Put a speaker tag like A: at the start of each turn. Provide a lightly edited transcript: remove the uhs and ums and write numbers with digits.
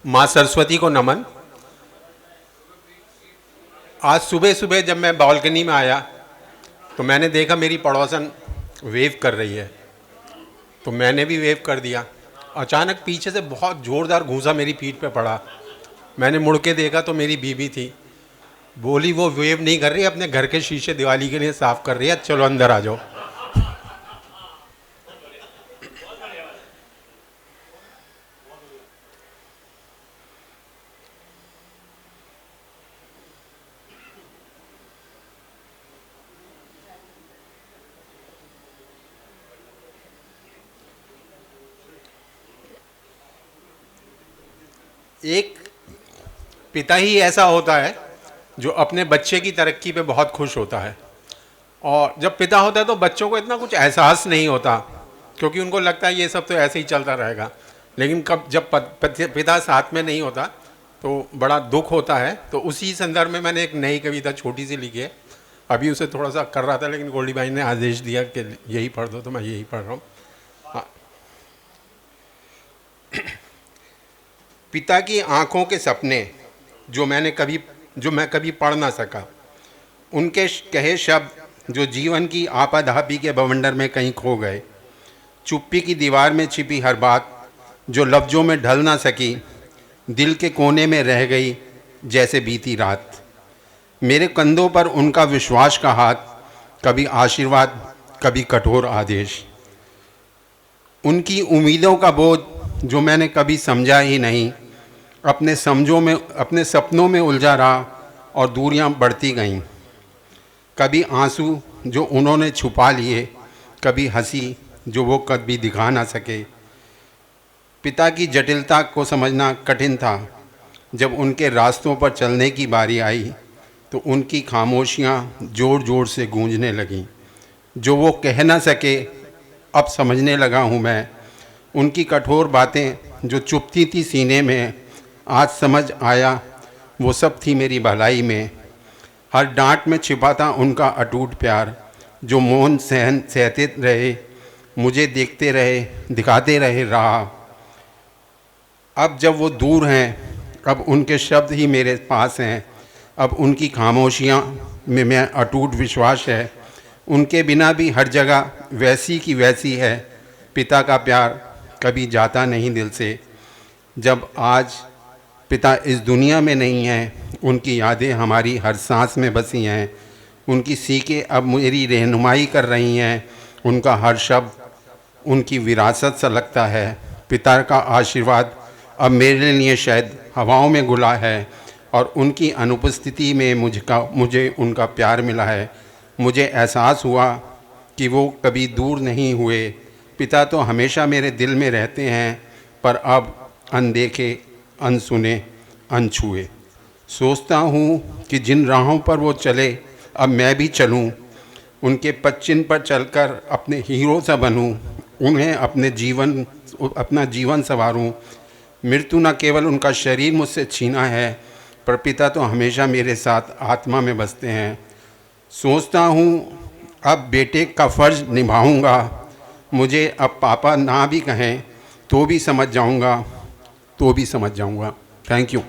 A: माँ सरस्वती को नमन। आज सुबह सुबह जब मैं बालकनी में आया तो मैंने देखा मेरी पड़ोसन वेव कर रही है, तो मैंने भी वेव कर दिया। अचानक पीछे से बहुत ज़ोरदार घूंसा मेरी पीठ पे पड़ा। मैंने मुड़ के देखा तो मेरी बीवी थी। बोली वो वेव नहीं कर रही, अपने घर के शीशे दिवाली के लिए साफ़ कर रही है, चलो अंदर आ जाओ। एक पिता ही ऐसा होता है जो अपने बच्चे की तरक्की पे बहुत खुश होता है। और जब पिता होता है तो बच्चों को इतना कुछ एहसास नहीं होता, क्योंकि उनको लगता है ये सब तो ऐसे ही चलता रहेगा। लेकिन कब जब पिता साथ में नहीं होता तो बड़ा दुख होता है। तो उसी संदर्भ में मैंने एक नई कविता छोटी सी लिखी है। अभी उसे थोड़ा सा कर रहा था, लेकिन गोल्डी भाई ने आदेश दिया कि यही पढ़ दो, तो मैं यही पढ़ रहा हूँ। हाँ। पिता की आँखों के सपने जो मैं कभी पढ़ ना सका, उनके कहे शब्द जो जीवन की आपाधापी के बवंडर में कहीं खो गए, चुप्पी की दीवार में छिपी हर बात जो लफ्ज़ों में ढल ना सकी, दिल के कोने में रह गई जैसे बीती रात। मेरे कंधों पर उनका विश्वास का हाथ, कभी आशीर्वाद कभी कठोर आदेश। उनकी उम्मीदों का बोझ जो मैंने कभी समझा ही नहीं, अपने सपनों में उलझा रहा और दूरियां बढ़ती गईं। कभी आंसू जो उन्होंने छुपा लिए, कभी हंसी जो वो कभी दिखा ना सके। पिता की जटिलता को समझना कठिन था। जब उनके रास्तों पर चलने की बारी आई तो उनकी खामोशियां जोर जोर से गूंजने लगीं। जो वो कह ना सके अब समझने लगा हूँ मैं। उनकी कठोर बातें जो चुपती थी सीने में, आज समझ आया वो सब थी मेरी भलाई में। हर डांट में छिपा था उनका अटूट प्यार जो मौन सहते रहे, मुझे देखते रहे, दिखाते रहे राह। अब जब वो दूर हैं, अब उनके शब्द ही मेरे पास हैं। अब उनकी खामोशियाँ में मैं अटूट विश्वास है। उनके बिना भी हर जगह वैसी की वैसी है। पिता का प्यार कभी जाता नहीं दिल से। जब आज पिता इस दुनिया में नहीं हैं, उनकी यादें हमारी हर सांस में बसी हैं। उनकी सीखें अब मेरी रहनुमाई कर रही हैं। उनका हर शब्द उनकी विरासत सा लगता है। पिता का आशीर्वाद अब मेरे लिए शायद हवाओं में घुला है और उनकी अनुपस्थिति में मुझे उनका प्यार मिला है। मुझे एहसास हुआ कि वो कभी दूर नहीं हुए। पिता तो हमेशा मेरे दिल में रहते हैं, पर अब अनदेखे, अनसुने, अनछुए। सोचता हूँ कि जिन राहों पर वो चले अब मैं भी चलूँ, उनके पदचिन्ह पर चलकर अपने हीरो सा बनूँ, उन्हें अपना जीवन संवारूँ। मृत्यु न केवल उनका शरीर मुझसे छीना है, पर पिता तो हमेशा मेरे साथ आत्मा में बसते हैं। सोचता हूँ अब बेटे का फ़र्ज़ निभाऊंगा। मुझे अब पापा ना भी कहें तो भी समझ जाऊंगा। Thank you.